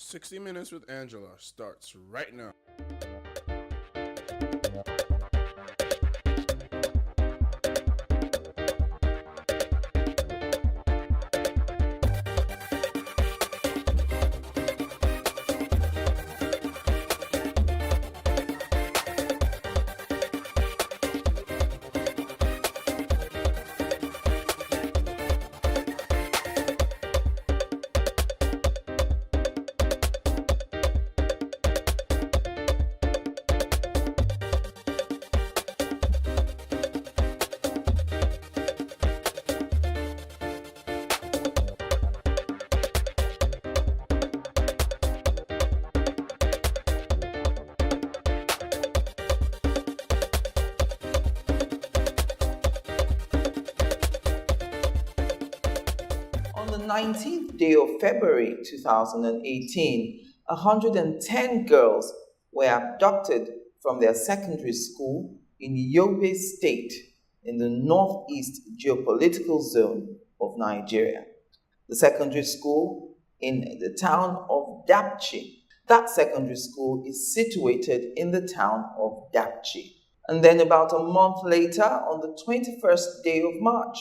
60 Minutes with Angela starts right now. On the 19th day of February 2018, 110 girls were abducted from their secondary school in Yobe State in the northeast geopolitical zone of Nigeria. The secondary school in the town of Dapchi. That secondary school is situated in the town of Dapchi. And then about a month later, on the 21st day of March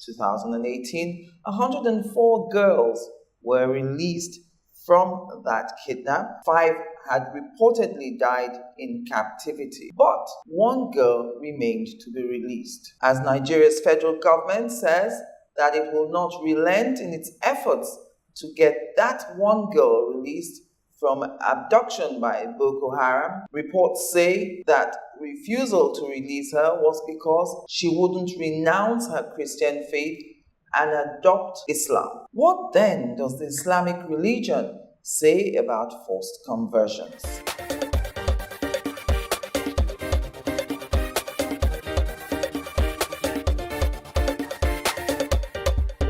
2018, 104 girls were released from that kidnap. 5 had reportedly died in captivity, but 1 girl remained to be released. As Nigeria's federal government says that it will not relent in its efforts to get that 1 girl released from abduction by Boko Haram, reports say that refusal to release her was because she wouldn't renounce her Christian faith and adopt Islam. What then does the Islamic religion say about forced conversions?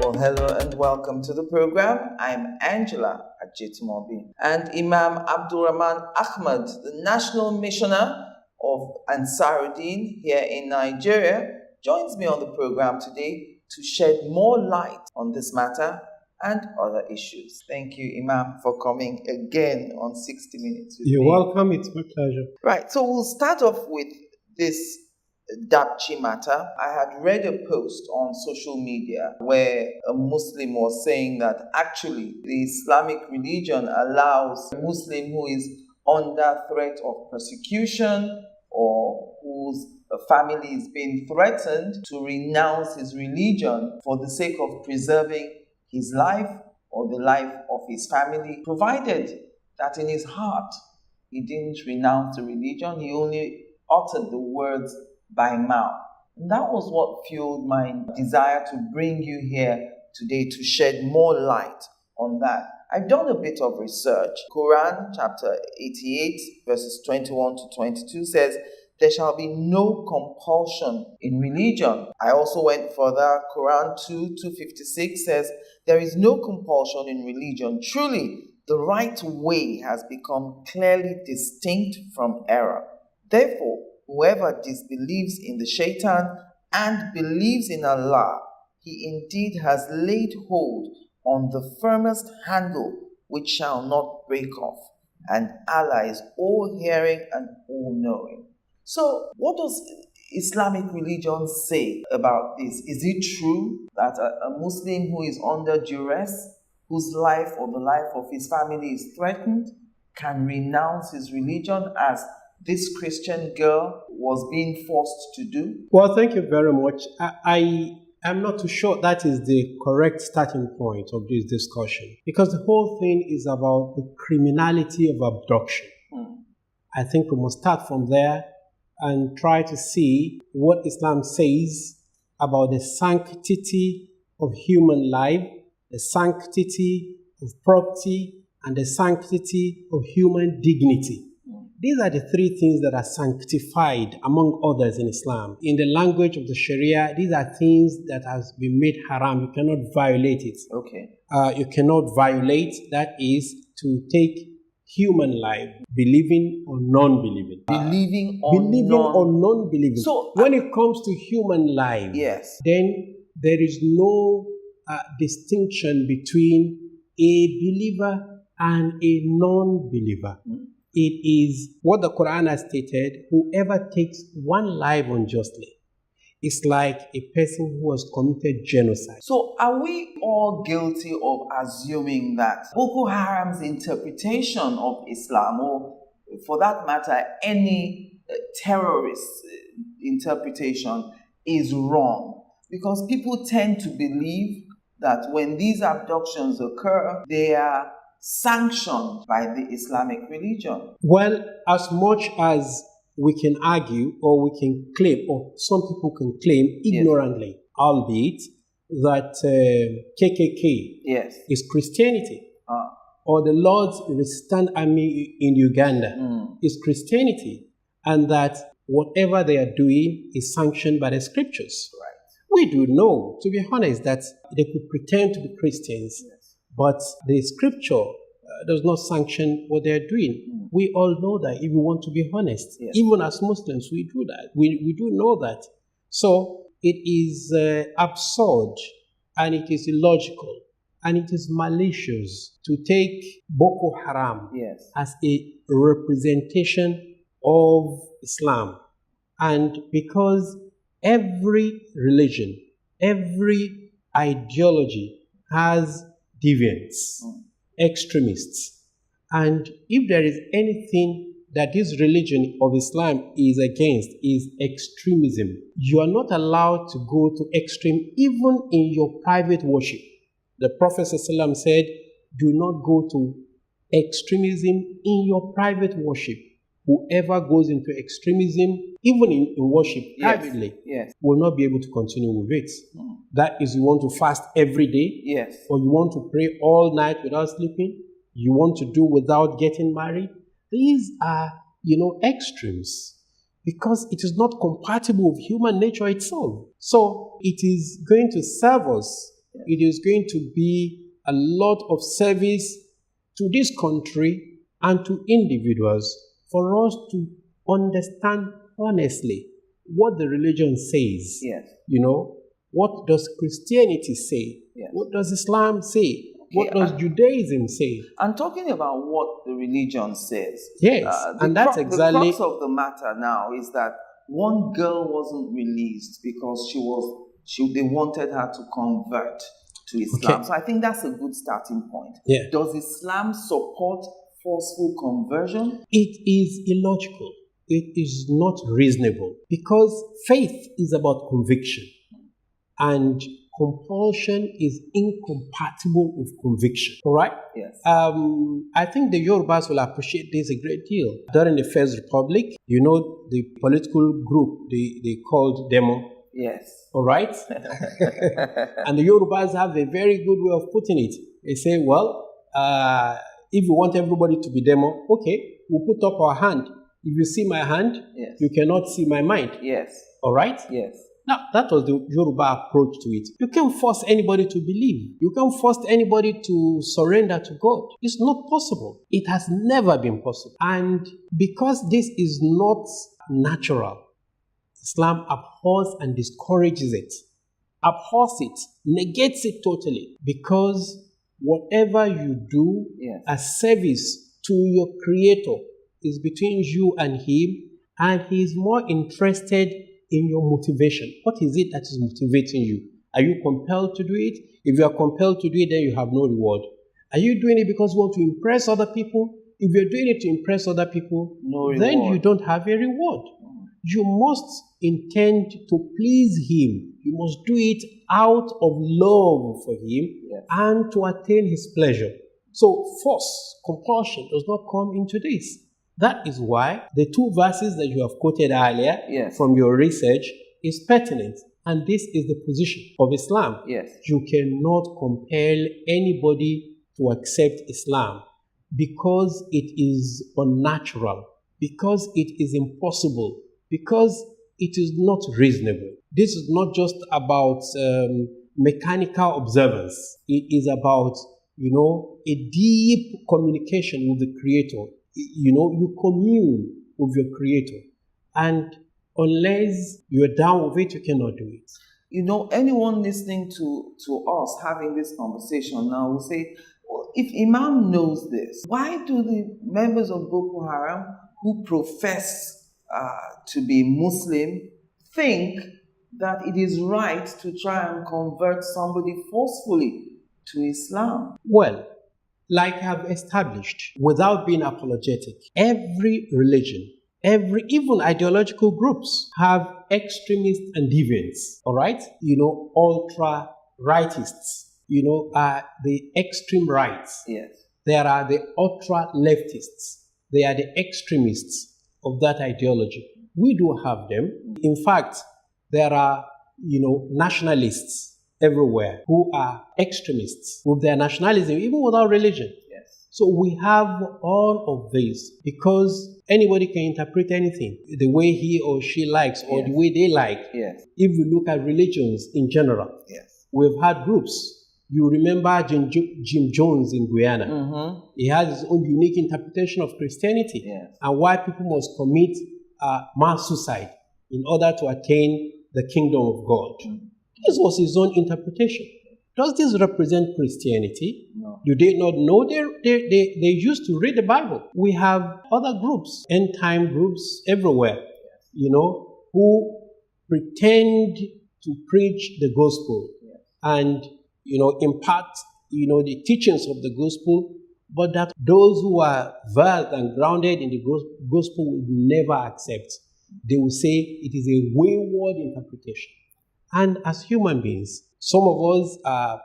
Well, hello and welcome to the program. I'm Angela Ajitmobi, and Imam Abdulrahman Ahmad, the National Missioner of Ansaruddin here in Nigeria, joins me on the program today to shed more light on this matter and other issues. Thank you, Imam, for coming again on 60 Minutes with You're me. welcome. It's my pleasure. Right, so we'll start off with this Dapchi matter. I had read a post on social media where a Muslim was saying that actually the Islamic religion allows a Muslim who is under threat of persecution or whose family is being threatened to renounce his religion for the sake of preserving his life or the life of his family, provided that in his heart he didn't renounce the religion, he only uttered the words by mouth. And that was what fueled my desire to bring you here today to shed more light on that. I've done a bit of research. Quran chapter 88 verses 21 to 22 says, "There shall be no compulsion in religion." I also went further. Quran 2:256 says, "There is no compulsion in religion. Truly, the right way has become clearly distinct from error. Therefore, whoever disbelieves in the shaitan and believes in Allah, he indeed has laid hold on the firmest handle which shall not break off. And Allah is all-hearing and all-knowing." So, what does Islamic religion say about this? Is it true that a Muslim who is under duress, whose life or the life of his family is threatened, can renounce his religion as this Christian girl was being forced to do? Well, thank you very much. I am not too sure that is the correct starting point of this discussion, because the whole thing is about the criminality of abduction. I think we must start from there and try to see what Islam says about the sanctity of human life, the sanctity of property, and the sanctity of human dignity. These are the 3 things that are sanctified, among others, in Islam. In the language of the Sharia, these are things that have been made haram. You cannot violate it. Okay. You cannot violate, that is, to take human life, believing or non-believing. Believing or non-believing. So, when it comes to human life, yes, then there is no distinction between a believer and a non-believer. It is what the Quran has stated: whoever takes one life unjustly is like a person who has committed genocide. So are we all guilty of assuming that Boko Haram's interpretation of Islam, or for that matter, any terrorist interpretation, is wrong? Because people tend to believe that when these abductions occur, they are sanctioned by the Islamic religion. Well, as much as we can argue or we can claim, or some people can claim ignorantly, albeit, that KKK is Christianity, or the Lord's Resistance Army in Uganda is Christianity, and that whatever they are doing is sanctioned by the scriptures. Right. We do know, to be honest, that they could pretend to be Christians, but the scripture does not sanction what they are doing. We all know that, if we want to be honest. Even as Muslims, we do that. We do know that. So it is absurd, and it is illogical, and it is malicious to take Boko Haram as a representation of Islam. And because every religion, every ideology has deviants, extremists. And if there is anything that this religion of Islam is against, is extremism. You are not allowed to go to extreme even in your private worship. The Prophet ﷺ said, do not go to extremism in your private worship. Whoever goes into extremism, even in worship privately, will not be able to continue with it. That is, you want to fast every day, or you want to pray all night without sleeping, you want to do without getting married. These are, extremes, because it is not compatible with human nature itself. So it is going to serve us. It is going to be a lot of service to this country and to individuals for us to understand honestly what the religion says. What does Christianity say? What does Islam say? What does Judaism say? And talking about what the religion says. And that's exactly... The crux of the matter now is that one girl wasn't released because they wanted her to convert to Islam. So I think that's a good starting point. Does Islam support forceful conversion? It is illogical. It is not reasonable, because faith is about conviction, and compulsion is incompatible with conviction. All right? I think the Yorubas will appreciate this a great deal. During the First Republic, the political group they called Demo. All right? And the Yorubas have a very good way of putting it. They say, well, if you want everybody to be Demo, okay, we'll put up our hand. If you see my hand, you cannot see my mind. All right? Now, that was the Yoruba approach to it. You can't force anybody to believe. You can't force anybody to surrender to God. It's not possible. It has never been possible. And because this is not natural, Islam abhors and discourages it, abhors it, negates it totally, because whatever you do as service to your Creator is between you and Him, and He is more interested in your motivation. What is it that is motivating you? Are you compelled to do it? If you are compelled to do it, then you have no reward. Are you doing it because you want to impress other people? If you're doing it to impress other people, then you don't have a reward. You must intend to please Him. You must do it out of love for Him and to attain His pleasure. So force, compulsion does not come into this. That is why the two verses that you have quoted earlier from your research is pertinent. And this is the position of Islam. You cannot compel anybody to accept Islam because it is unnatural, because it is impossible, because it is not reasonable. This is not just about mechanical observance. It is about, a deep communication with the Creator. You commune with your Creator. And unless you're down with it, you cannot do it. Anyone listening to us having this conversation now will say, If Imam knows this, why do the members of Boko Haram who profess to be Muslim think that it is right to try and convert somebody forcefully to Islam? Well, like I've established, without being apologetic, every religion, even ideological groups have extremists and deviants, all right? Ultra-rightists, the extreme rights. Yes. There are the ultra-leftists. They are the extremists of that ideology. We do have them. In fact, there are, nationalists everywhere who are extremists with their nationalism, even without religion. Yes. So we have all of these because anybody can interpret anything the way he or she likes or the way they like. Yes. If we look at religions in general, we've had groups. You remember Jim Jones in Guyana. Mm-hmm. He has his own unique interpretation of Christianity and why people must commit mass suicide in order to attain the kingdom of God. Mm-hmm. This was his own interpretation. Does this represent Christianity? No. You did not know they used to read the Bible. We have other groups, end time groups everywhere, who pretend to preach the gospel and impart the teachings of the gospel, but that those who are versed and grounded in the gospel will never accept. They will say it is a wayward interpretation. And as human beings, some of us are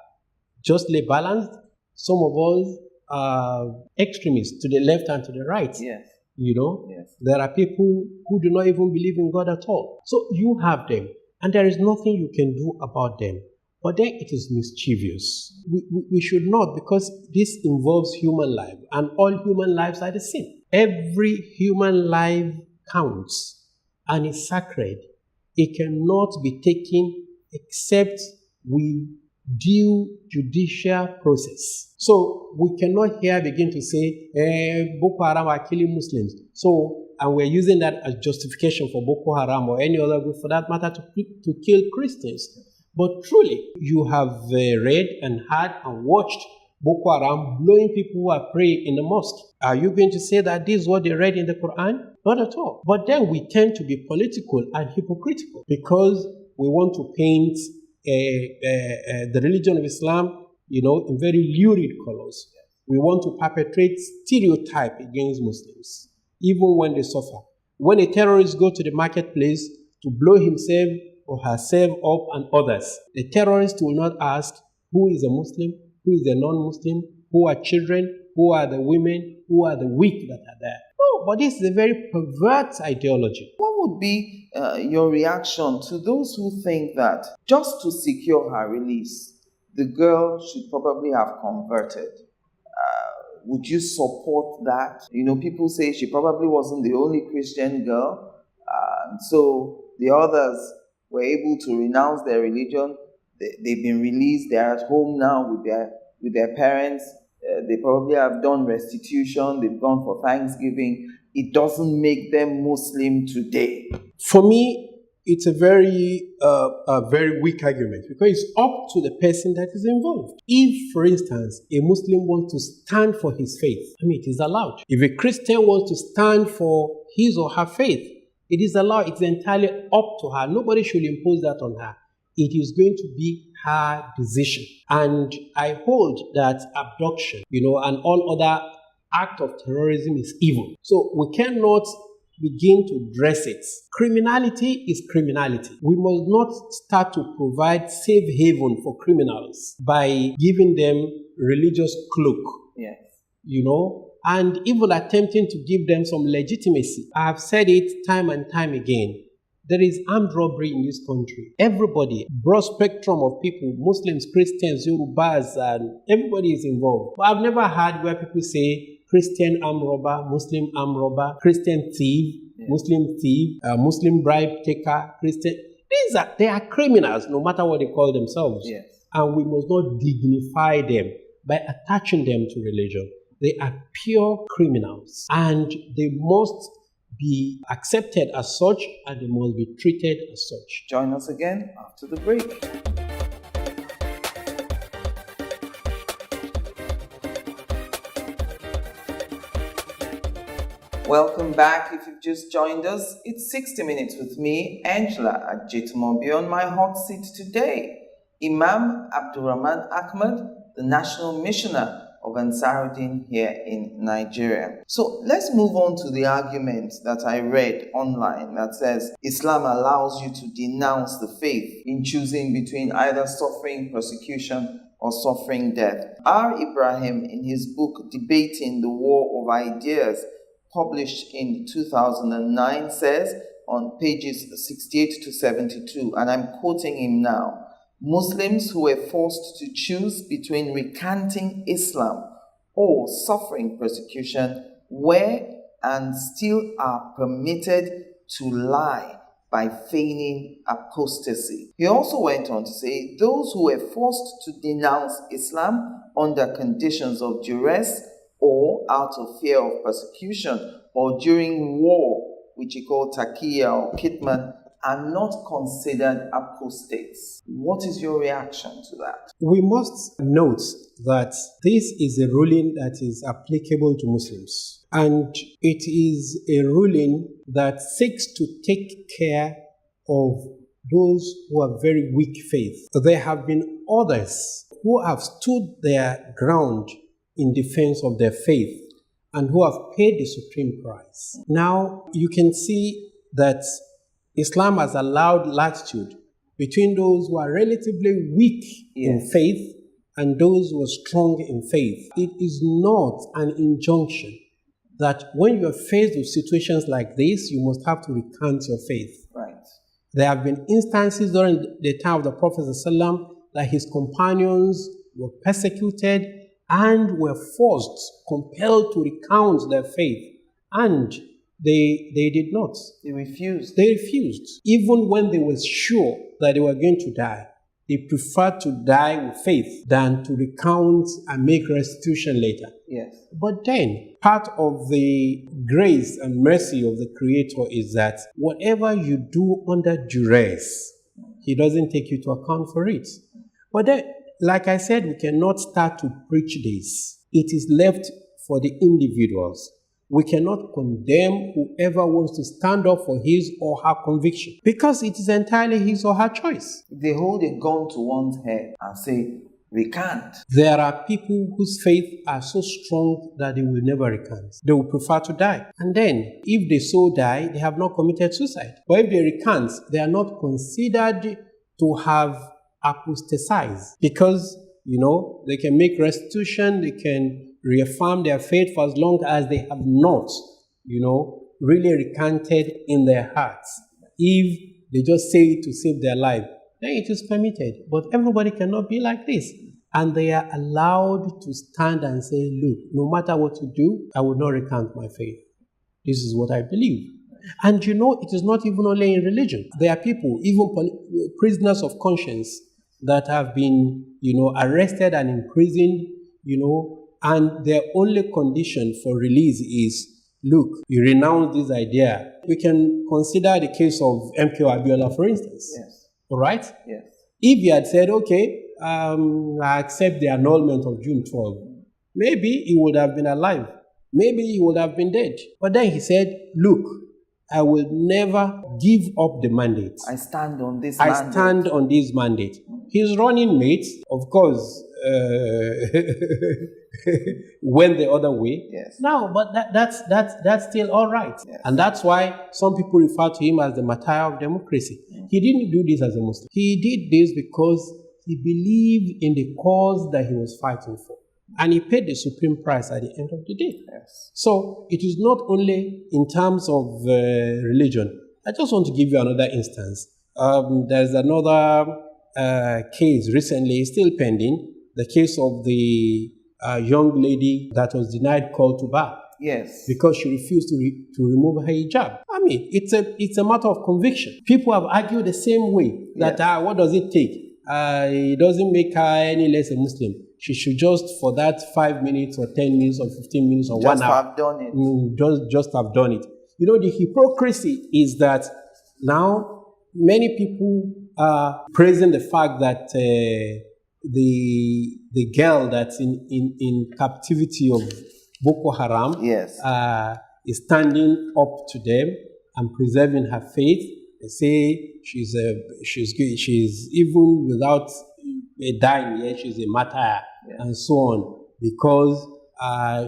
justly balanced, some of us are extremists to the left and to the right. Yes. There are people who do not even believe in God at all. So you have them, and there is nothing you can do about them. But then it is mischievous. We should not, because this involves human life, and all human lives are the same. Every human life counts and is sacred. It cannot be taken except with due judicial process. So we cannot here begin to say, Boko Haram are killing Muslims. And we're using that as justification for Boko Haram or any other group for that matter to kill Christians. But truly, you have read and heard and watched Boko Haram blowing people who are praying in the mosque. Are you going to say that this is what they read in the Quran? Not at all. But then we tend to be political and hypocritical because we want to paint the religion of Islam, in very lurid colors. We want to perpetrate stereotype against Muslims, even when they suffer. When a terrorist goes to the marketplace to blow himself or herself up and others, the terrorist will not ask who is a Muslim, who is a non-Muslim, who are children, who are the women, who are the weak that are there. No, but this is a very perverse ideology. What would be your reaction to those who think that just to secure her release, the girl should probably have converted? Would you support that? People say she probably wasn't the only Christian girl, so the others were able to renounce their religion. They've been released. They're at home now with their parents. They probably have done restitution. They've gone for Thanksgiving. It doesn't make them Muslim today. For me, it's a very weak argument because it's up to the person that is involved. If, for instance, a Muslim wants to stand for his faith, it is allowed. If a Christian wants to stand for his or her faith, it is allowed. It's entirely up to her. Nobody should impose that on her. It is going to be her decision. And I hold that abduction, and all other act of terrorism is evil. So we cannot begin to dress it. Criminality is criminality. We must not start to provide safe haven for criminals by giving them religious cloak. Yes. And even attempting to give them some legitimacy. I have said it time and time again. There is armed robbery in this country. Everybody, broad spectrum of people, Muslims, Christians, Yorubas, and everybody is involved. But I've never heard where people say Christian armed robber, Muslim armed robber, Christian thief, Muslim bribe taker, Christian. They are criminals, no matter what they call themselves. Yes. And we must not dignify them by attaching them to religion. They are pure criminals, and they must be accepted as such, and they must be treated as such. Join us again after the break. Welcome back. If you've just joined us, it's 60 Minutes with me, Angela Ajitumobi. On my hot seat today, Imam Abdulrahman Ahmad, the National Missioner of Ansaruddin here in Nigeria. So let's move on to the argument that I read online that says Islam allows you to denounce the faith in choosing between either suffering persecution or suffering death. R. Ibrahim, in his book Debating the War of Ideas, published in 2009, says on pages 68 to 72, and I'm quoting him now, Muslims who were forced to choose between recanting Islam or suffering persecution were and still are permitted to lie by feigning apostasy. He also went on to say those who were forced to denounce Islam under conditions of duress or out of fear of persecution or during war, which he called taqiyya or kitman, are not considered apostates. What is your reaction to that? We must note that this is a ruling that is applicable to Muslims. And it is a ruling that seeks to take care of those who have very weak faith. There have been others who have stood their ground in defense of their faith and who have paid the supreme price. Now, you can see that Islam has allowed latitude between those who are relatively weak in faith and those who are strong in faith. It is not an injunction that when you are faced with situations like this, you must have to recant your faith. Right. There have been instances during the time of the Prophet ﷺ that his companions were persecuted and were forced, compelled to recount their faith. And they did not. They refused. They refused. Even when they were sure that they were going to die, they preferred to die with faith than to recount and make restitution later. Yes. But then, part of the grace and mercy of the Creator is that whatever you do under duress, He doesn't take you to account for it. But then, like I said, we cannot start to preach this. It is left for the individuals. We cannot condemn whoever wants to stand up for his or her conviction because it is entirely his or her choice. They hold a gun to one's head and say, recant. There are people whose faith are so strong that they will never recant. They will prefer to die. And then, if they so die, they have not committed suicide. But if they recant, they are not considered to have apostatized because, they can make restitution, they can reaffirm their faith for as long as they have not, really recanted in their hearts. If they just say it to save their life, then it is permitted. But everybody cannot be like this. And they are allowed to stand and say, look, no matter what you do, I will not recant my faith. This is what I believe. And it is not even only in religion. There are people, even prisoners of conscience, that have been, arrested and imprisoned, and their only condition for release is, look, you renounce this idea. We can consider the case of MK Abiola, for instance. Yes. All right? Yes. If he had said, okay, I accept the annulment of June 12, maybe he would have been alive. Maybe he would have been dead. But then he said, look, I will never give up the mandate. I stand on this mandate. I stand on this mandate. His running mate, of course, went the other way. Yes. No, but that's still all right. Yes. And that's why some people refer to him as the martyr of democracy. He didn't do this as a Muslim. He did this because he believed in the cause that he was fighting for. And he paid the supreme price at the end of the day. Yes. So it is not only in terms of religion. I just want to give you another instance. There's another case recently, still pending, the case of the young lady that was denied call to bar. Yes. Because she refused to remove her hijab. I mean, it's a matter of conviction. People have argued the same way that what does it take? It doesn't make her any less a Muslim. She should just, for that 5 minutes or 10 minutes or 15 minutes or 1 hour, have done it. Just have done it. The hypocrisy is that now many people are praising the fact that the girl that's in captivity of Boko Haram, yes, is standing up to them and preserving her faith. They say she's good. She's even without a dime yet. She's a martyr and so on because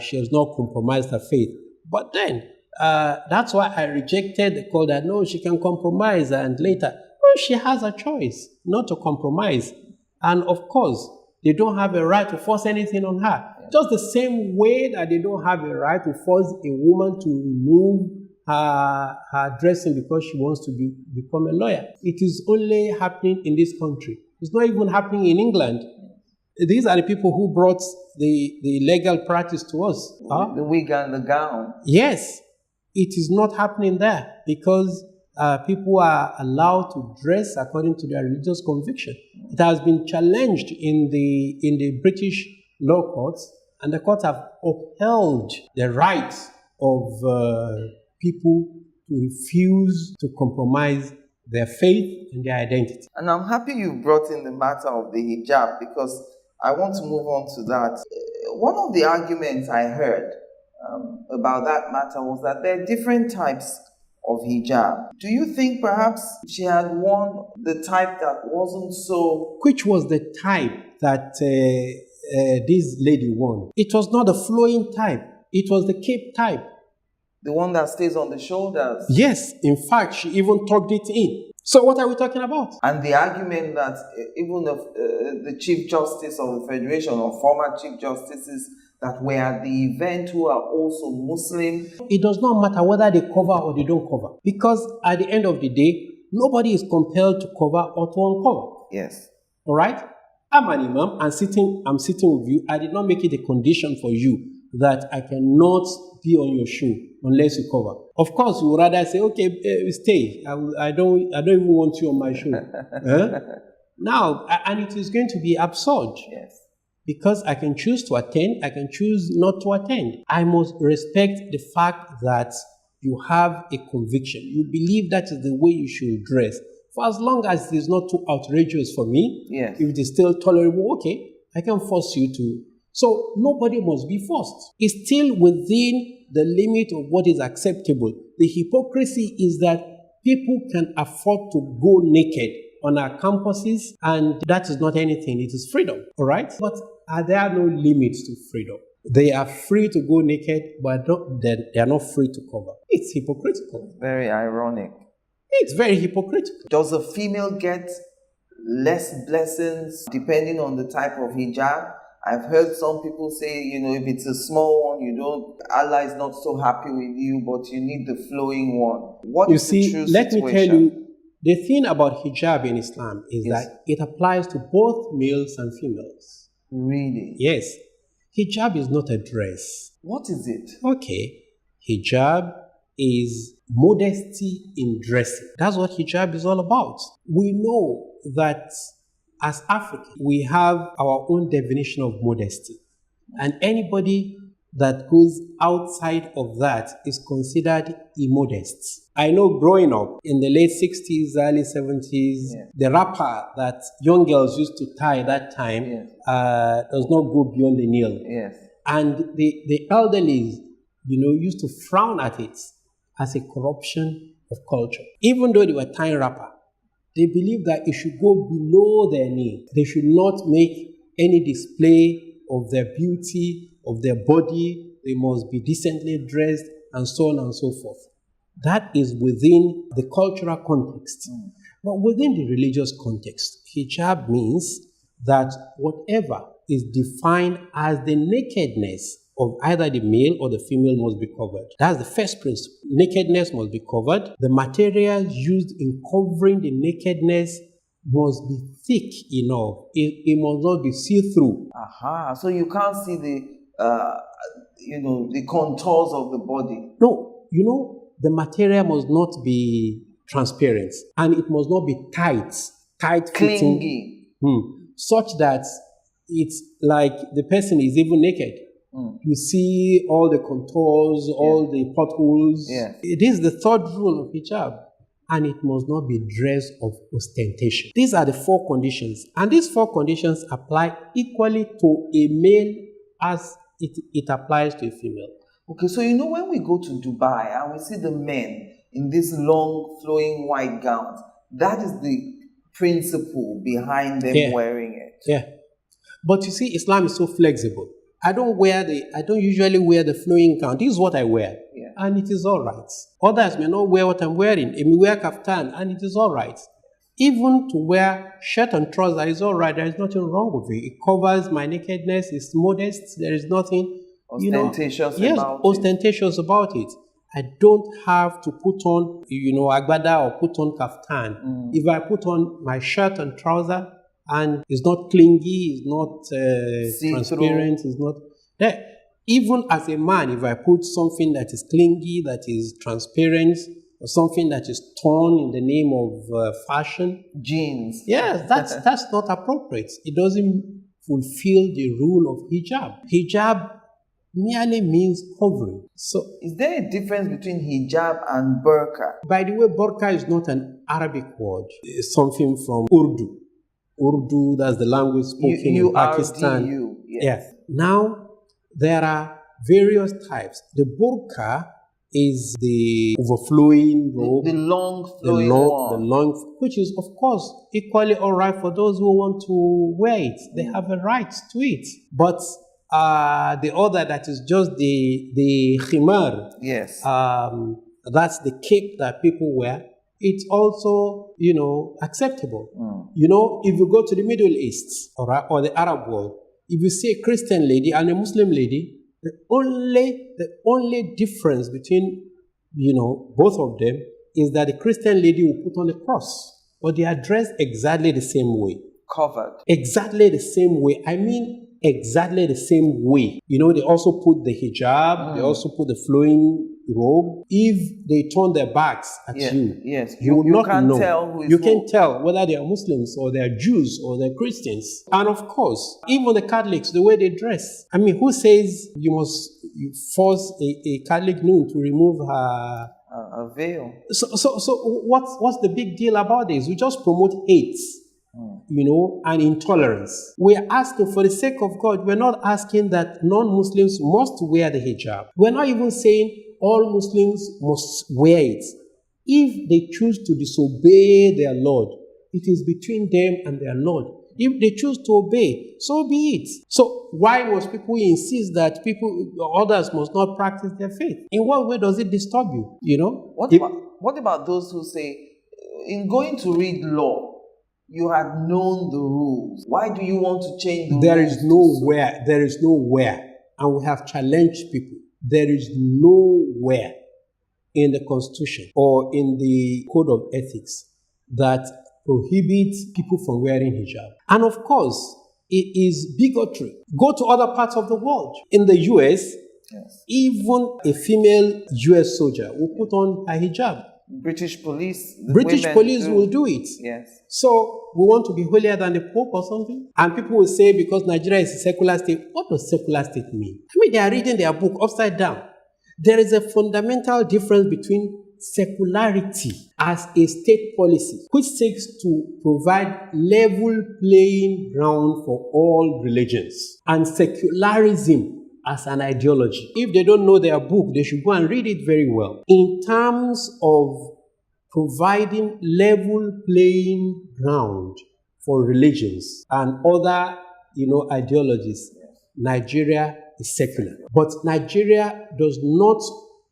she has not compromised her faith. But then that's why I rejected the call that no, she can compromise, and later, well, she has a choice not to compromise, and of course, they don't have a right to force anything on her. Just the same way that they don't have a right to force a woman to remove her dressing because she wants to become a lawyer. It is only happening in this country. It's not even happening in England. These are the people who brought the legal practice to us. The wig and the gown. Yes, it is not happening there because people are allowed to dress according to their religious conviction. It has been challenged in the British law courts, and the courts have upheld the rights of people to refuse to compromise their faith and their identity. And I'm happy you brought in the matter of the hijab because I want to move on to that. One of the arguments I heard about that matter was that there are different types of hijab. Do you think perhaps she had worn the type that wasn't so... Which was the type that this lady wore? It was not the flowing type. It was the cape type. The one that stays on the shoulders? Yes. In fact, she even tucked it in. So what are we talking about? And the argument that even the Chief Justice of the Federation or former Chief Justices that were at the event who are also Muslim. It does not matter whether they cover or they don't cover. Because at the end of the day, nobody is compelled to cover or to uncover. Yes. All right? I'm an imam. I'm sitting with you. I did not make it a condition for you that I cannot be on your show unless you cover. Of course, you would rather say, okay, stay. I don't even want you on my show. Now, and it is going to be absurd. Yes. Because I can choose to attend, I can choose not to attend. I must respect the fact that you have a conviction. You believe that is the way you should dress. For as long as it is not too outrageous for me, yes. If it is still tolerable, okay, I can force you to. So nobody must be forced. It's still within the limit of what is acceptable. The hypocrisy is that people can afford to go naked on our campuses, and that is not anything. It is freedom, all right? But there are no limits to freedom. They are free to go naked, but they are not free to cover. It's hypocritical. Very ironic. It's very hypocritical. Does a female get less blessings depending on the type of hijab? I've heard some people say, if it's a small one, Allah is not so happy with you, but you need the flowing one. What is the true situation? Let me tell you, the thing about hijab in Islam is that it applies to both males and females. Really? Yes. Hijab is not a dress. What is it? Okay. Hijab is modesty in dressing. That's what hijab is all about. We know that as Africans, we have our own definition of modesty. And anybody that goes outside of that is considered immodest. I know growing up in the late 60s, early 70s, the wrapper that young girls used to tie that time does not go beyond the knee. Yes. And the elderly, used to frown at it as a corruption of culture. Even though they were tying wrapper, they believe that it should go below their knee. They should not make any display of their beauty, of their body. They must be decently dressed, and so on and so forth. That is within the cultural context. But within the religious context, hijab means that whatever is defined as the nakedness of either the male or the female must be covered. That's the first principle. Nakedness must be covered. The materials used in covering the nakedness must be thick enough. It must not be see-through. So you can't see the contours of the body. No, the material must not be transparent, and it must not be tight fitting, clingy, such that it's like the person is even naked. You see all the contours, all the potholes. It is the third rule of hijab. And it must not be dress of ostentation. These are the 4 conditions. And these 4 conditions apply equally to a male as it applies to a female. Okay, so when we go to Dubai and we see the men in these long flowing white gowns, that is the principle behind them wearing it. Yeah. But you see, Islam is so flexible. I don't usually wear the flowing gown. This is what I wear. Yeah. And it is all right. Others may not wear what I'm wearing. They may wear kaftan and it is all right. Even to wear shirt and trouser is all right. There is nothing wrong with it. It covers my nakedness. It's modest. There is nothing ostentatious about it. I don't have to put on, agbada or put on kaftan. If I put on my shirt and trouser and it's not clingy, it's not transparent, it's not there. Even as a man, if I put something that is clingy, that is transparent, or something that is torn in the name of fashion, jeans. Yes, that's not appropriate. It doesn't fulfill the rule of hijab. Hijab merely means covering. So, is there a difference between hijab and burqa? By the way, burqa is not an Arabic word. It's something from Urdu. Urdu, that's the language spoken in Pakistan. Yes. Yeah. Now, there are various types. The burqa is the overflowing robe. The long flowing one. The long, which is, of course, equally all right for those who want to wear it. They have a right to it. But the other that is just the khimar. Yes. That's the cape that people wear. It's also, acceptable. If you go to the Middle East or the Arab world, if you see a Christian lady and a Muslim lady, the only difference between, both of them is that the Christian lady will put on a cross, but they are dressed exactly the same way. Covered. Exactly the same way. I mean, exactly the same way. They also put the hijab, they also put the flowing robe. If they turn their backs at you, you will not know. You can't tell whether they are Muslims or they are Jews or they're Christians. And of course, even the Catholics, the way they dress. I mean, who says you force a Catholic nun to remove her a veil? So what's the big deal about this? We just promote hate. And intolerance. We're asking, for the sake of God, we're not asking that non-Muslims must wear the hijab. We're not even saying all Muslims must wear it. If they choose to disobey their Lord, it is between them and their Lord. If they choose to obey, so be it. So why must people insist that others must not practice their faith? In what way does it disturb you? What about those who say, in going to read law, you had known the rules. Why do you want to change the rules? There is nowhere, and we have challenged people. There is nowhere in the Constitution or in the Code of Ethics that prohibits people from wearing hijab. And of course, it is bigotry. Go to other parts of the world. In the US, even a female US soldier will put on a hijab. British police will do it. Yes. So we want to be holier than the Pope or something? And people will say because Nigeria is a secular state, what does secular state mean? I mean, they are reading their book upside down. There is a fundamental difference between secularity as a state policy, which seeks to provide level playing ground for all religions, and secularism as an ideology. If they don't know their book, they should go and read it very well. In terms of providing level playing ground for religions and other, ideologies, Nigeria is secular. But Nigeria does not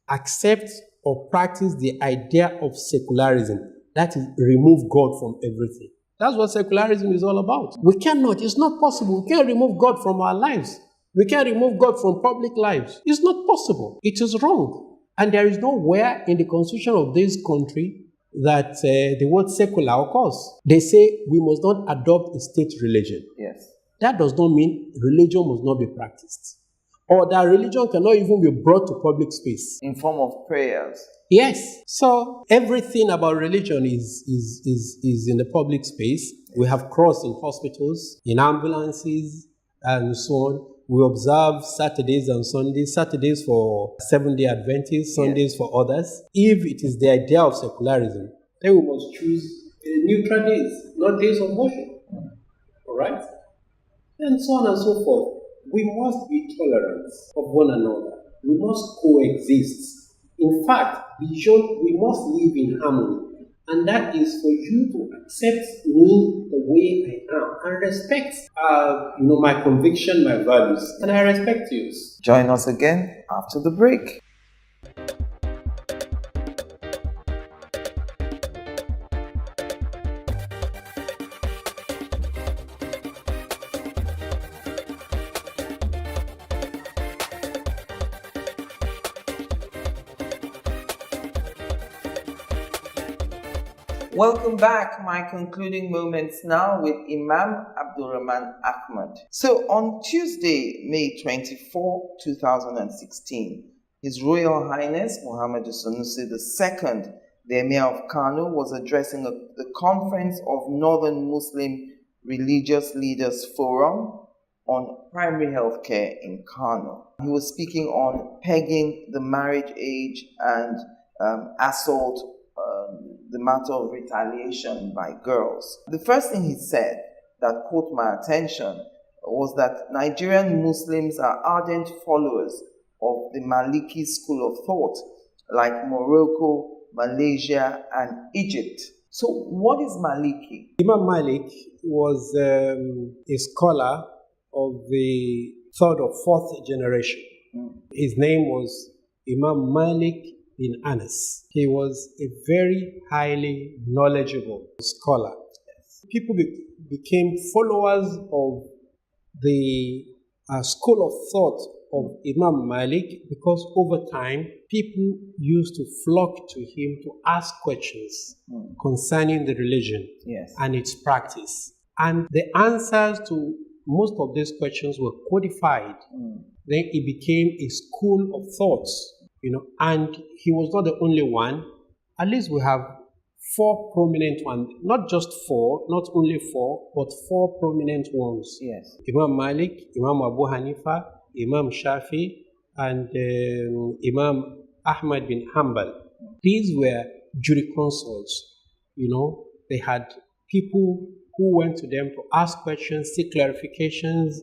accept or practice the idea of secularism. That is, remove God from everything. That's what secularism is all about. We cannot, it's not possible. We can't remove God from our lives. We can't remove God from public lives. It's not possible. It is wrong. And there is nowhere in the constitution of this country that the word secular occurs. They say we must not adopt a state religion. Yes. That does not mean religion must not be practiced. Or that religion cannot even be brought to public space. In form of prayers. Yes. So everything about religion is in the public space. We have cross in hospitals, in ambulances, and so on. We observe Saturdays and Sundays, Saturdays for Seventh-day Adventists, Sundays for others. If it is the idea of secularism, then we must choose neutral days, not days of worship. All right? And so on and so forth. We must be tolerant of one another. we must coexist. In fact, we must live in harmony. And that is for you to accept me the way I am and respect, my conviction, my values, and I respect yours. Join us again after the break. Welcome back. My concluding moments now with Imam Abdulrahman Ahmad. So on Tuesday, May 24, 2016, His Royal Highness Muhammad Sanusi II, the Emir of Kano, was addressing the Conference of Northern Muslim Religious Leaders Forum on primary health care in Kano. He was speaking on pegging, the marriage age, and assault, the matter of retaliation by girls. The first thing he said that caught my attention was that Nigerian Muslims are ardent followers of the Maliki school of thought, like Morocco, Malaysia, and Egypt. So what is Maliki? Imam Malik was a scholar of the third or fourth generation. His name was Imam Malik bin Anas. He was a very highly knowledgeable scholar. People became followers of the school of thought of Imam Malik because over time people used to flock to him to ask questions concerning the religion and its practice. And the answers to most of these questions were codified. Then it became a school of thoughts. And he was not the only one. At least we have four prominent ones, not just four, not only four, but four prominent ones. Yes. Imam Malik, Imam Abu Hanifa, Imam Shafi, and Imam Ahmad bin Hanbal. These were jurisconsults. They had people who went to them to ask questions, seek clarifications,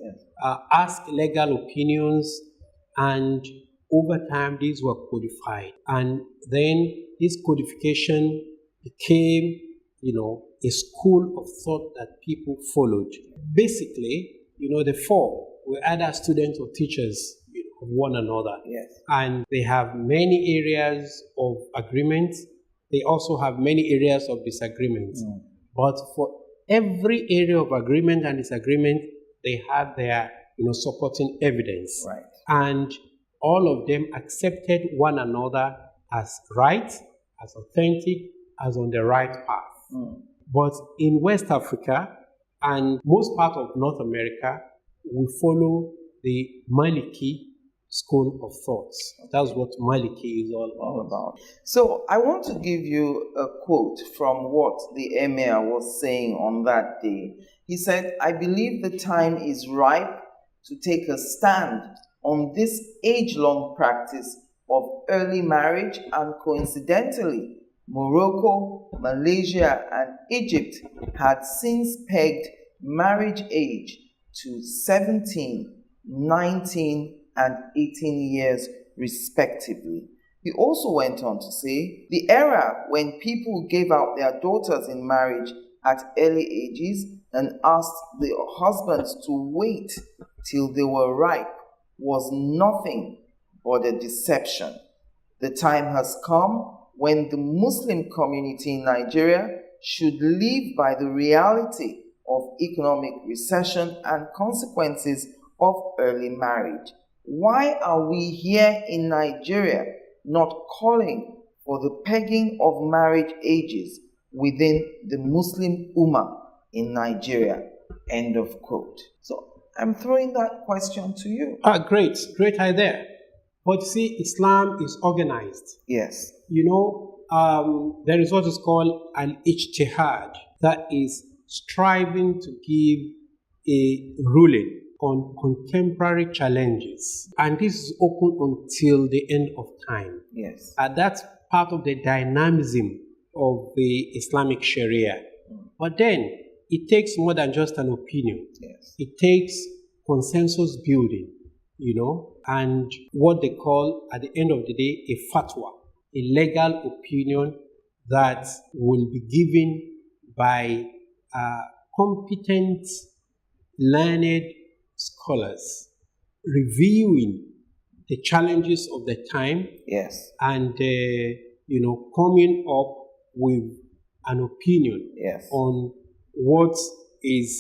ask legal opinions, and over time, these were codified. And then this codification became, a school of thought that people followed. Basically, the four were either students or teachers of one another. Yes. And they have many areas of agreement. They also have many areas of disagreement. But for every area of agreement and disagreement, they have their, supporting evidence. Right. And all of them accepted one another as right, as authentic, as on the right path. But in West Africa and most part of North America, we follow the Maliki school of thoughts. That's what Maliki is all about. So I want to give you a quote from what the Emir was saying on that day. He said, "I believe the time is ripe to take a stand on this age-long practice of early marriage, and coincidentally, Morocco, Malaysia, and Egypt had since pegged marriage age to 17, 19, and 18 years respectively." He also went on to say, "The era when people gave out their daughters in marriage at early ages and asked the husbands to wait till they were ripe was nothing but a deception. The time has come when the Muslim community in Nigeria should live by the reality of economic recession and consequences of early marriage. Why are we here in Nigeria not calling for the pegging of marriage ages within the Muslim Ummah in Nigeria?" End of quote. So I'm throwing that question to you. Great idea. But see, Islam is organized. Yes. There is what is called an ijtihad, that is striving to give a ruling on contemporary challenges. And this is open until the end of time. Yes. And that's part of the dynamism of the Islamic Sharia. But then, it takes more than just an opinion. Yes. It takes consensus building, and what they call, at the end of the day, a fatwa, a legal opinion that will be given by competent, learned scholars reviewing the challenges of the time, Yes. and coming up with an opinion Yes. on what is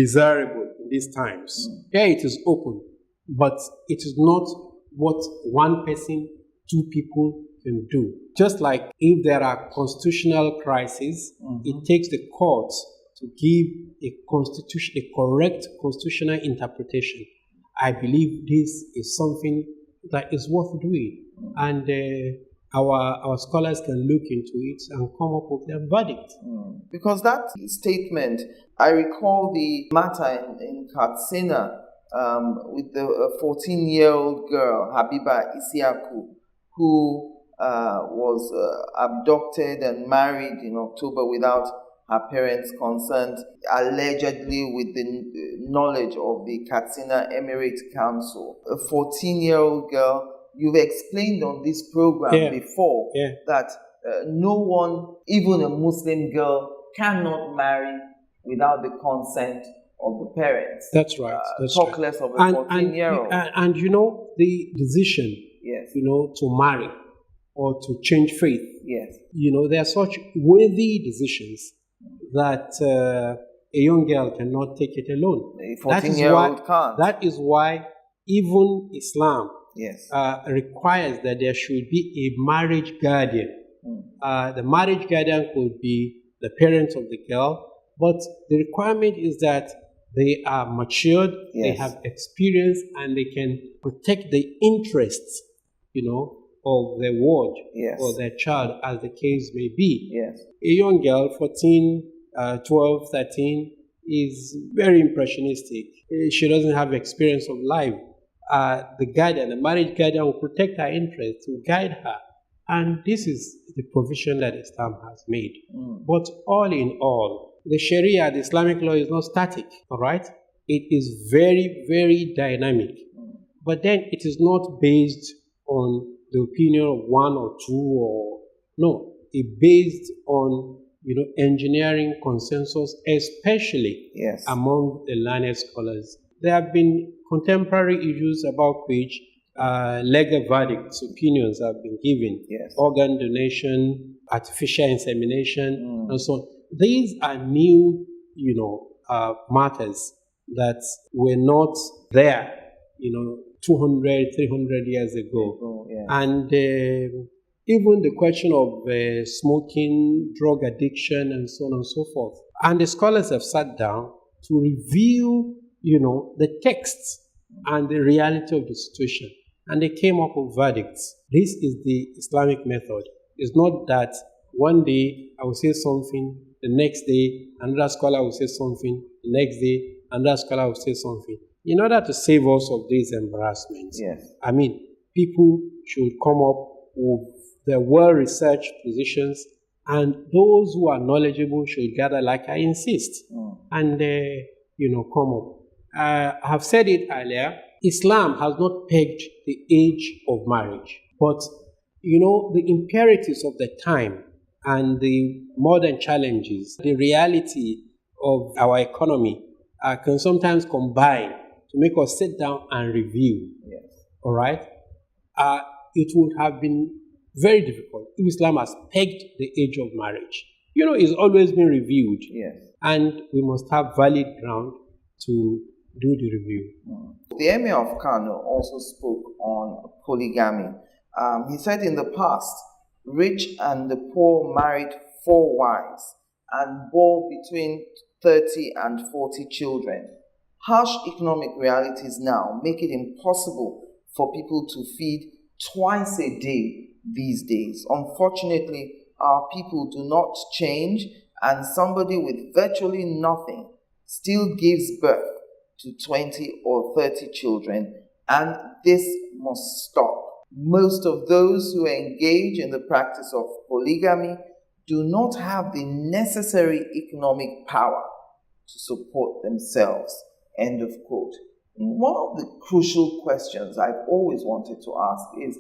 desirable in these times. Yeah, it is open, but it is not what one person, two people can do. Just like if there are constitutional crises, it takes the courts to give a correct constitutional interpretation. I believe this is something that is worth doing, and our scholars can look into it and come up with their verdict. Because that statement, I recall the matter in Katsina with the 14-year-old girl, Habiba Isiaku, who was abducted and married in October without her parents' consent, allegedly with the knowledge of the Katsina Emirate Council. A 14-year-old girl. You've explained on this program before that no one, even a Muslim girl, cannot marry without the consent of the parents. That's right. Talk less of a 14-year-old. And the decision, to marry or to change faith. Yes. There are such worthy decisions that a young girl cannot take it alone. A 14-year-old can't. That is why even Islam requires that there should be a marriage guardian. The marriage guardian could be the parents of the girl, but the requirement is that they are matured, they have experience, and they can protect the interests, of their ward or their child, as the case may be. Yes. A young girl, 14, 12, 13, is very impressionistic. She doesn't have experience of life. The marriage guardian will protect her interests, will guide her. And this is the provision that Islam has made. But all in all, the Sharia, the Islamic law, is not static, all right? It is very, very dynamic. But then it is not based on the opinion of one or two, no. It's based on, engineering consensus, especially among the learned scholars. There have been contemporary issues about which legal verdicts, opinions have been given. Organ donation, artificial insemination, and so on. These are new, matters that were not there, 200, 300 years ago. And even the question of smoking, drug addiction, and so on and so forth. And the scholars have sat down to review, the texts and the reality of the situation. And they came up with verdicts. This is the Islamic method. It's not that one day I will say something, the next day another scholar will say something, the next day another scholar will say something. In order to save us of these embarrassments, people should come up with their well-researched positions, and those who are knowledgeable should gather, like I insist, and come up. I have said it earlier, Islam has not pegged the age of marriage, but the imperatives of the time and the modern challenges, the reality of our economy can sometimes combine to make us sit down and review. All right? It would have been very difficult if Islam has pegged the age of marriage. It's always been reviewed. And we must have valid ground to do the review. The Emir of Kano also spoke on polygamy. He said in the past, rich and the poor married 4 wives and bore between 30 and 40 children. Harsh economic realities now make it impossible for people to feed twice a day these days. Unfortunately, our people do not change, and somebody with virtually nothing still gives birth to 20 or 30 children, and this must stop. Most of those who engage in the practice of polygamy do not have the necessary economic power to support themselves. End of quote. One of the crucial questions I've always wanted to ask is,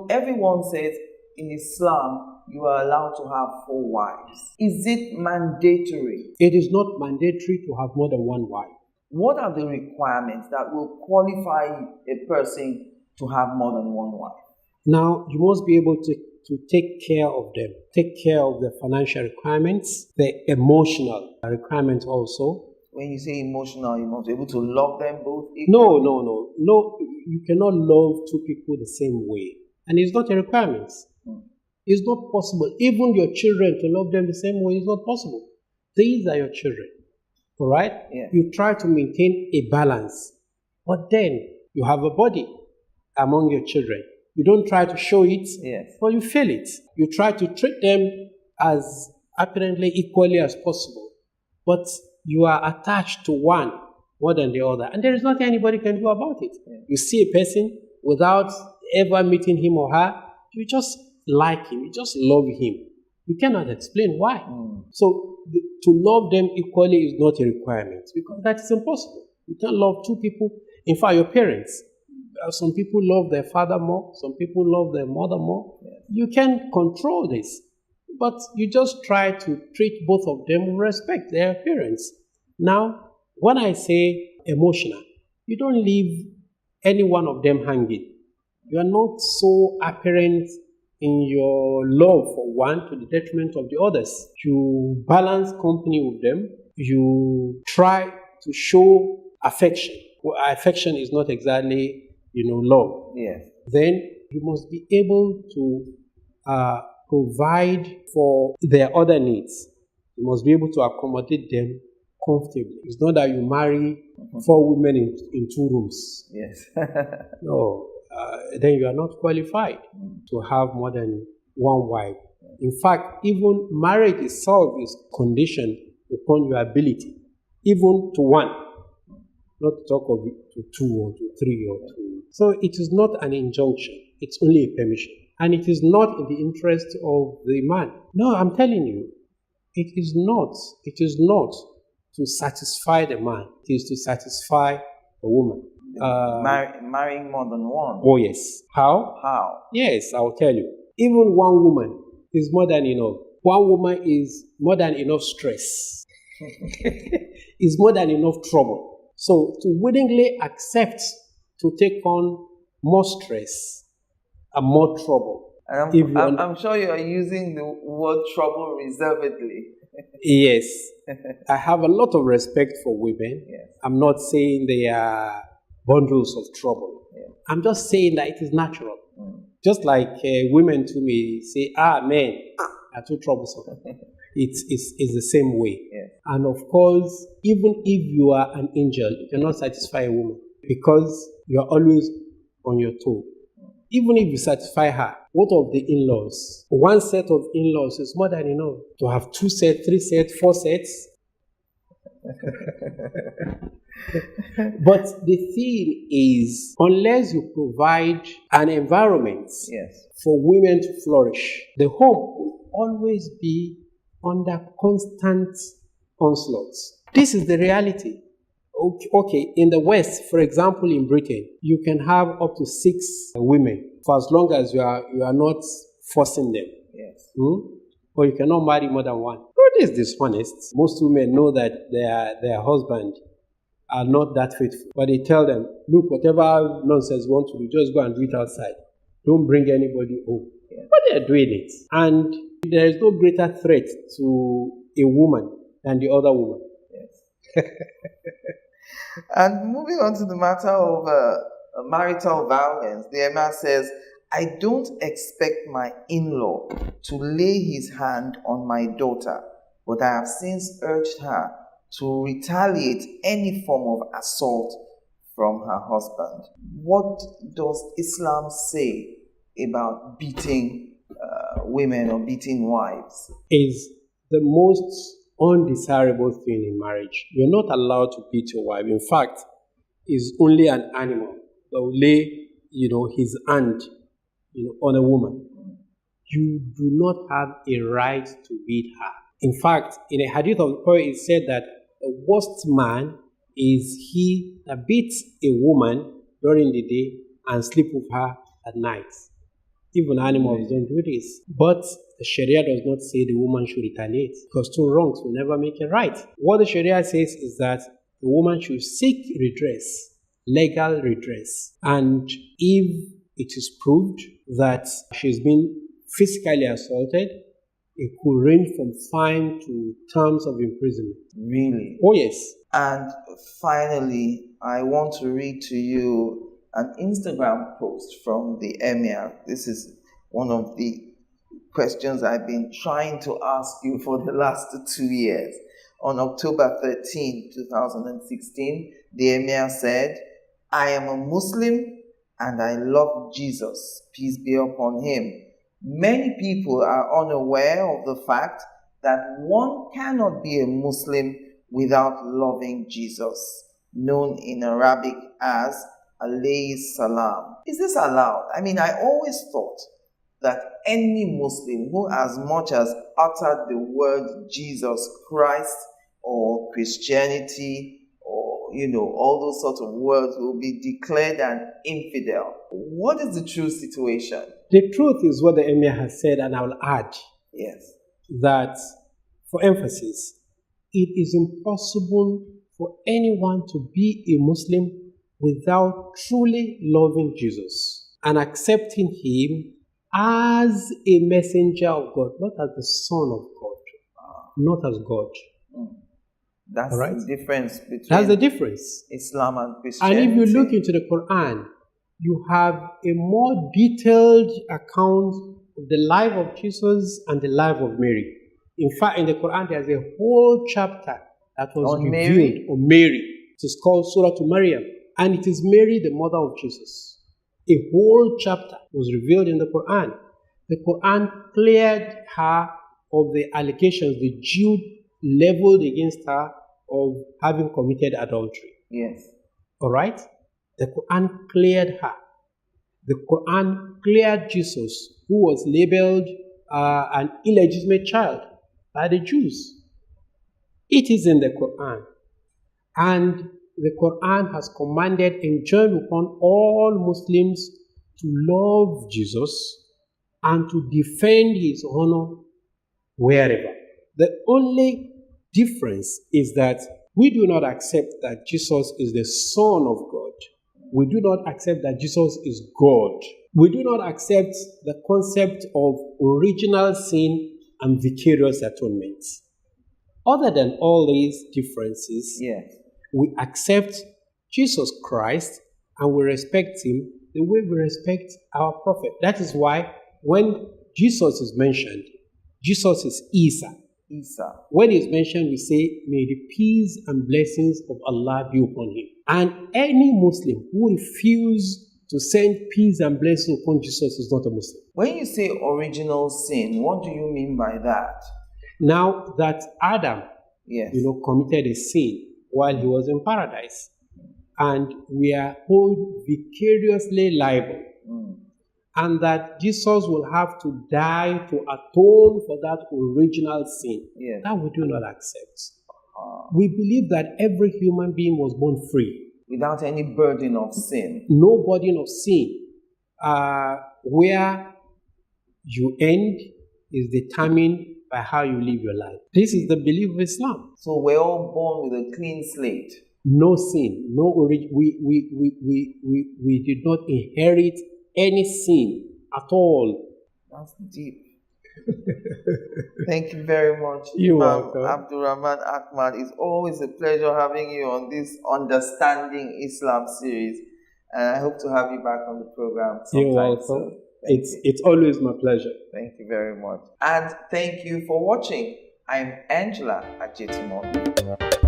everyone says in Islam you are allowed to have 4 wives. Is it mandatory? It is not mandatory to have more than one wife. What are the requirements that will qualify a person to have more than one wife? Now, you must be able to take care of them, take care of the financial requirements, the emotional requirements also. When you say emotional, you must be able to love them both equally. No. You cannot love 2 people the same way. And it's not a requirement. It's not possible. Even your children, to love them the same way is not possible. These are your children. All right? Yeah. You try to maintain a balance. But then you have a body among your children. You don't try to show it, but you feel it. You try to treat them as apparently equally as possible. But you are attached to one more than the other. And there is nothing anybody can do about it. Yeah. You see a person without ever meeting him or her, you just like him, you just love him. You cannot explain why. So to love them equally is not a requirement, because that is impossible. You can't love 2 people. In fact, your parents, some people love their father more, some people love their mother more. Yeah. You can't control this. But you just try to treat both of them with respect, their parents. Now, when I say emotional, you don't leave any one of them hanging. You are not so apparent in your love for one to the detriment of the others. You balance company with them. You try to show affection. Well, affection is not exactly, love. Yes. Then you must be able to provide for their other needs. You must be able to accommodate them comfortably. It's not that you marry 4 women in 2 rooms. Yes. No. Then you are not qualified to have more than one wife. In fact, even marriage itself is conditioned upon your ability, even to one, not to talk of to 2 or to 3 or 2. So it is not an injunction, it's only a permission. And it is not in the interest of the man. No, I'm telling you, it is not. It is not to satisfy the man. It is to satisfy the woman. Marrying more than one. Oh, yes. How? How? Yes, I'll tell you. Even one woman is more than enough. One woman is more than enough stress. Is more than enough trouble. So to willingly accept to take on more stress and more trouble. And I'm sure you are using the word trouble reservedly. Yes. I have a lot of respect for women. Yes. I'm not saying they are bundles of trouble. Yeah. I'm just saying that it is natural. Just like women to me say, men are too troublesome. It's the same way. Yes. And of course, even if you are an angel, you cannot satisfy a woman because you are always on your toe. Even if you satisfy her, what of the in-laws? 1 set of in-laws is more than enough. To have 2 sets, 3 sets, 4 sets. But the thing is, unless you provide an environment for women to flourish, the home will always be under constant onslaughts. This is the reality. Okay, in the West, for example, in Britain, you can have up to 6 women for as long as you are not forcing them. Yes. Or you cannot marry more than one. It is dishonest. Most women know that their husband are not that faithful, but they tell them, look, whatever nonsense you want to do, just go and do it outside. Don't bring anybody home. Yeah. But they are doing it. And there is no greater threat to a woman than the other woman. Yes. And moving on to the matter of marital violence, the Imam says, I don't expect my in-law to lay his hand on my daughter, but I have since urged her to retaliate any form of assault from her husband. What does Islam say about beating women or beating wives? Is the most undesirable thing in marriage. You're not allowed to beat your wife. In fact, it's only an animal that will lay, his hand, on a woman. You do not have a right to beat her. In fact, in a hadith of the Prophet, it said that the worst man is he that beats a woman during the day and sleep with her at night. Even animals don't do this. But the Sharia does not say the woman should retaliate, because two wrongs will never make a right. What the Sharia says is that the woman should seek redress, legal redress. And if it is proved that she's been physically assaulted, it could range from fine to terms of imprisonment. Really? Oh, yes. And finally, I want to read to you an Instagram post from the Emir. This is one of the questions I've been trying to ask you for the last 2 years. On October 13, 2016, the Emir said, "I am a Muslim and I love Jesus, peace be upon him. Many people are unaware of the fact that one cannot be a Muslim without loving Jesus, known in Arabic as alayhi salam." Is this allowed? I mean, I always thought that any Muslim who as much as uttered the word Jesus Christ or Christianity or, all those sorts of words will be declared an infidel. What is the true situation? The truth is what the Emir has said, and I will add that, for emphasis, it is impossible for anyone to be a Muslim without truly loving Jesus and accepting him as a messenger of God, not as the Son of God, not as God. That's right? The difference between That's the difference. Islam and Christianity. And if you look into the Quran, you have a more detailed account of the life of Jesus and the life of Mary. In fact, in the Quran, there's a whole chapter that was revealed on Mary. It is called Surah to Maryam. And it is Mary, the mother of Jesus. A whole chapter was revealed in the Quran. The Quran cleared her of the allegations the Jew leveled against her of having committed adultery. Yes. All right? The Quran cleared her. The Quran cleared Jesus, who was labeled an illegitimate child by the Jews. It is in the Quran. And the Quran has commanded and enjoined upon all Muslims to love Jesus and to defend his honor wherever. The only difference is that we do not accept that Jesus is the Son of God. We do not accept that Jesus is God. We do not accept the concept of original sin and vicarious atonement. Other than all these differences, we accept Jesus Christ and we respect him the way we respect our prophet. That is why when Jesus is mentioned, Jesus is Isa. When he's mentioned, we say, "May the peace and blessings of Allah be upon him." And any Muslim who refuses to send peace and blessings upon Jesus is not a Muslim. When you say original sin, what do you mean by that? Now that Adam, committed a sin while he was in paradise, and we are held vicariously liable, and that Jesus will have to die to atone for that original sin. That we do not accept. We believe that every human being was born free. Without any burden of sin. No burden of sin. Where you end is determined by how you live your life. This is the belief of Islam. So we're all born with a clean slate. No sin. We did not inherit any sin at all. That's deep. Thank you very much, You're Imam welcome. Abdulrahman Ahmad. It's always a pleasure having you on this Understanding Islam series, and I hope to have you back on the program sometime. You're welcome. It's always my pleasure. Thank you very much. And thank you for watching. I'm Angela Ajetimon.